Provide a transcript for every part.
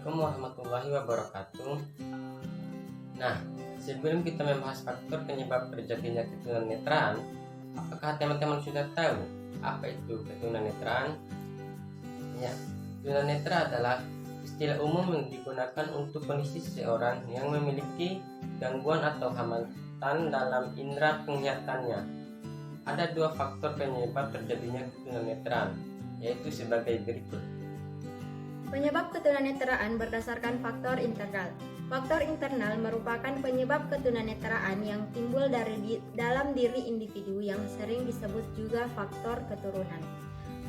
Assalamualaikum warahmatullahi wabarakatuh. Nah, sebelum kita membahas faktor penyebab terjadinya ketunanetraan, apakah teman-teman sudah tahu apa itu ketunanetraan? Ya, tunanetra adalah istilah umum yang digunakan untuk kondisi seseorang yang memiliki gangguan atau hambatan dalam indera penglihatannya. Ada dua faktor penyebab terjadinya ketunanetraan, yaitu sebagai berikut. Penyebab ketunanetraan berdasarkan faktor internal. Faktor internal merupakan penyebab ketunanetraan yang timbul dalam diri individu yang sering disebut juga faktor keturunan.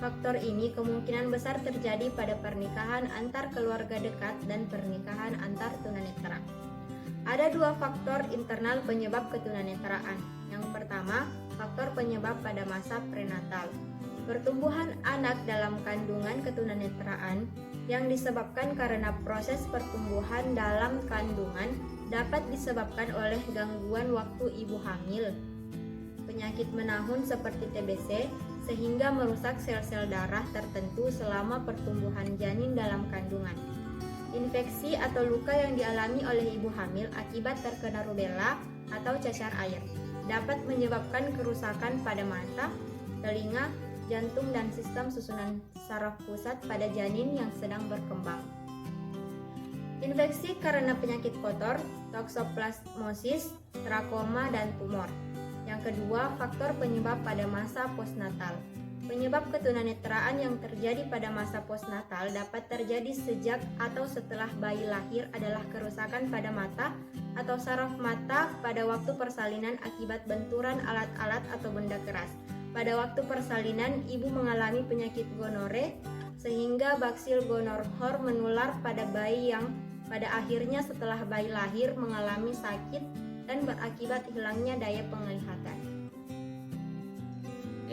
Faktor ini kemungkinan besar terjadi pada pernikahan antar keluarga dekat dan pernikahan antar tunanetra. Ada dua faktor internal penyebab ketunanetraan. Yang pertama, faktor penyebab pada masa prenatal. Pertumbuhan anak dalam kandungan ketunanetraan yang disebabkan karena proses pertumbuhan dalam kandungan dapat disebabkan oleh gangguan waktu ibu hamil, penyakit menahun seperti TBC, sehingga merusak sel-sel darah tertentu selama pertumbuhan janin dalam kandungan. Infeksi atau luka yang dialami oleh ibu hamil akibat terkena rubella atau cacar air dapat menyebabkan kerusakan pada mata, telinga, jantung, dan sistem susunan saraf pusat pada janin yang sedang berkembang. Infeksi karena penyakit kotor, toksoplasmosis, trakoma, dan tumor. Yang kedua, faktor penyebab pada masa postnatal. Penyebab ketunanetraan yang terjadi pada masa postnatal dapat terjadi sejak atau setelah bayi lahir adalah kerusakan pada mata atau saraf mata pada waktu persalinan akibat benturan alat-alat atau benda keras. Pada waktu persalinan, ibu mengalami penyakit gonore, sehingga baksil gonorrhea menular pada bayi yang pada akhirnya setelah bayi lahir mengalami sakit dan berakibat hilangnya daya penglihatan.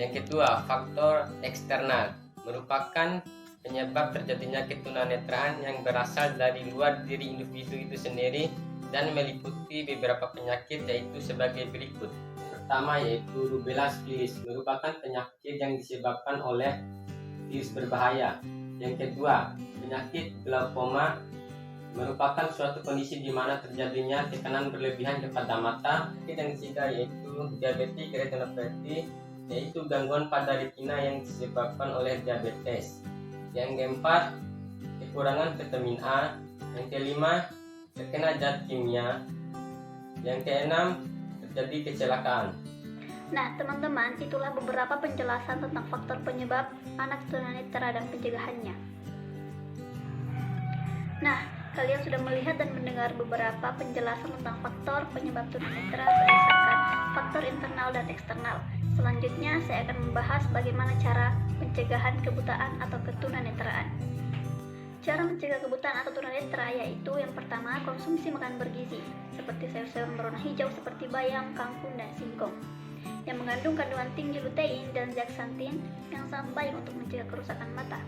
Yang kedua, faktor eksternal merupakan penyebab terjadinya ketunanetraan yang berasal dari luar diri individu itu sendiri dan meliputi beberapa penyakit, yaitu sebagai berikut. Pertama yaitu rubella virus, merupakan penyakit yang disebabkan oleh virus berbahaya. Yang kedua, penyakit glaukoma merupakan suatu kondisi di mana terjadinya tekanan berlebihan kepada mata. Yang ketiga yaitu diabetes retinopathy, yaitu gangguan pada retina yang disebabkan oleh diabetes. Yang keempat, kekurangan vitamin A. Yang kelima, terkena zat kimia. Yang keenam, terjadi kecelakaan. Nah, teman-teman, itulah beberapa penjelasan tentang faktor penyebab anak tunanetra dan pencegahannya. Nah, kalian sudah melihat dan mendengar beberapa penjelasan tentang faktor penyebab tunanetra berdasarkan faktor internal dan eksternal. Selanjutnya, saya akan membahas bagaimana cara pencegahan kebutaan atau ketunanetraan. Cara mencegah kebutaan atau tunanetra yaitu yang pertama, konsumsi makanan bergizi seperti sayur-sayuran berwarna hijau seperti bayam, kangkung, dan singkong yang mengandung kandungan tinggi lutein dan zeaxanthin yang sangat baik untuk mencegah kerusakan mata.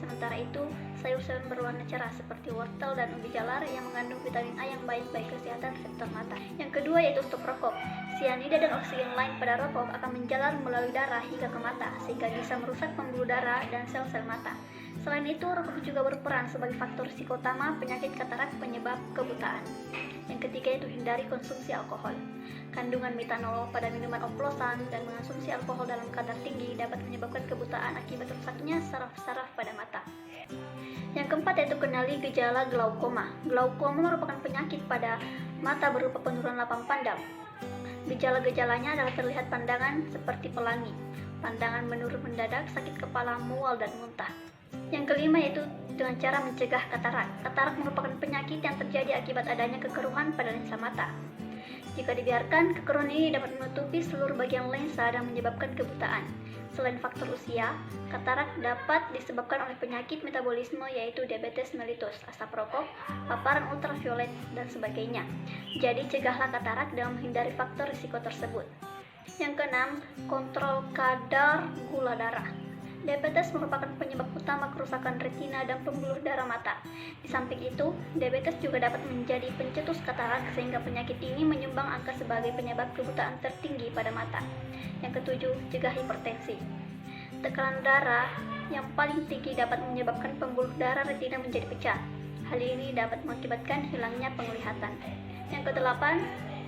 Sementara itu, sayur-sayuran berwarna cerah seperti wortel dan ubi jalar yang mengandung vitamin A yang baik bagi kesehatan reseptor mata. Yang kedua yaitu stop rokok. Sianida dan oksigen lain pada rokok akan menjalar melalui darah hingga ke mata sehingga bisa merusak pembuluh darah dan sel-sel mata. Selain itu, rokok juga berperan sebagai faktor risiko utama penyakit katarak penyebab kebutaan. Yang ketiga yaitu hindari konsumsi alkohol. Kandungan metanol pada minuman oplosan dan mengonsumsi alkohol dalam kadar tinggi dapat menyebabkan kebutaan akibat rusaknya saraf-saraf pada mata. Yang keempat yaitu kenali gejala glaukoma. Glaukoma merupakan penyakit pada mata berupa penurunan lapang pandang. Gejala-gejalanya adalah terlihat pandangan seperti pelangi, pandangan menurun mendadak, sakit kepala, mual, dan muntah. Yang kelima yaitu dengan cara mencegah katarak. Katarak merupakan penyakit yang terjadi akibat adanya kekeruhan pada lensa mata. Jika dibiarkan, kekeruhan ini dapat menutupi seluruh bagian lensa dan menyebabkan kebutaan. Selain faktor usia, katarak dapat disebabkan oleh penyakit metabolisme yaitu diabetes mellitus, asap rokok, paparan ultraviolet, dan sebagainya. Jadi cegahlah katarak dengan menghindari faktor risiko tersebut. Yang keenam, kontrol kadar gula darah. Diabetes merupakan penyebab utama kerusakan retina dan pembuluh darah mata. Di samping itu, diabetes juga dapat menjadi pencetus katarak sehingga penyakit ini menyumbang angka sebagai penyebab kebutaan tertinggi pada mata. Yang ketujuh, cegah hipertensi. Tekanan darah yang paling tinggi dapat menyebabkan pembuluh darah retina menjadi pecah. Hal ini dapat mengakibatkan hilangnya penglihatan. Yang kedelapan,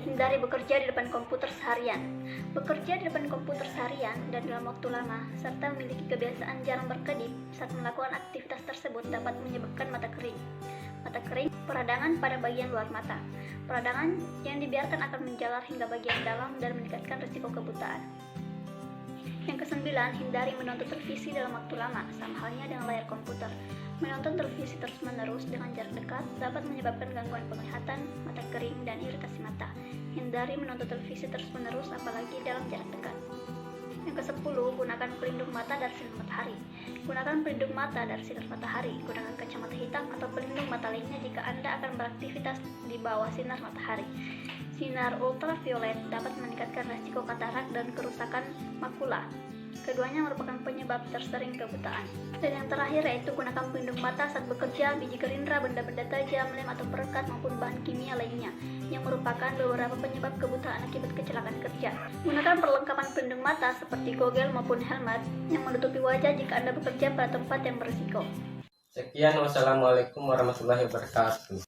hindari bekerja di depan komputer seharian. Bekerja di depan komputer seharian dan dalam waktu lama, serta memiliki kebiasaan jarang berkedip saat melakukan aktivitas tersebut dapat menyebabkan mata kering. Mata kering, peradangan pada bagian luar mata. Peradangan yang dibiarkan akan menjalar hingga bagian dalam dan meningkatkan risiko kebutaan. Yang kesembilan, hindari menonton televisi dalam waktu lama, sama halnya dengan layar komputer. Menonton televisi terus-menerus dengan jarak dekat dapat menyebabkan gangguan penglihatan, mata kering, dan iritasi mata. Hindari menonton televisi terus-menerus apalagi dalam jarak dekat. Yang ke-10, gunakan pelindung mata dari sinar matahari. Gunakan pelindung mata dari sinar matahari. Gunakan kacamata hitam atau pelindung mata lainnya jika Anda akan beraktivitas di bawah sinar matahari. Sinar ultraviolet dapat meningkatkan risiko katarak dan kerusakan makula. Keduanya merupakan penyebab tersering kebutaan. Dan yang terakhir yaitu gunakan pelindung mata saat bekerja, biji gerindra, benda-benda tajam, lem atau perekat maupun bahan kimia lainnya yang merupakan beberapa penyebab kebutaan akibat kecelakaan kerja. Gunakan perlengkapan pelindung mata seperti gogel maupun helmet yang menutupi wajah jika Anda bekerja pada tempat yang berisiko. Sekian, wassalamualaikum warahmatullahi wabarakatuh.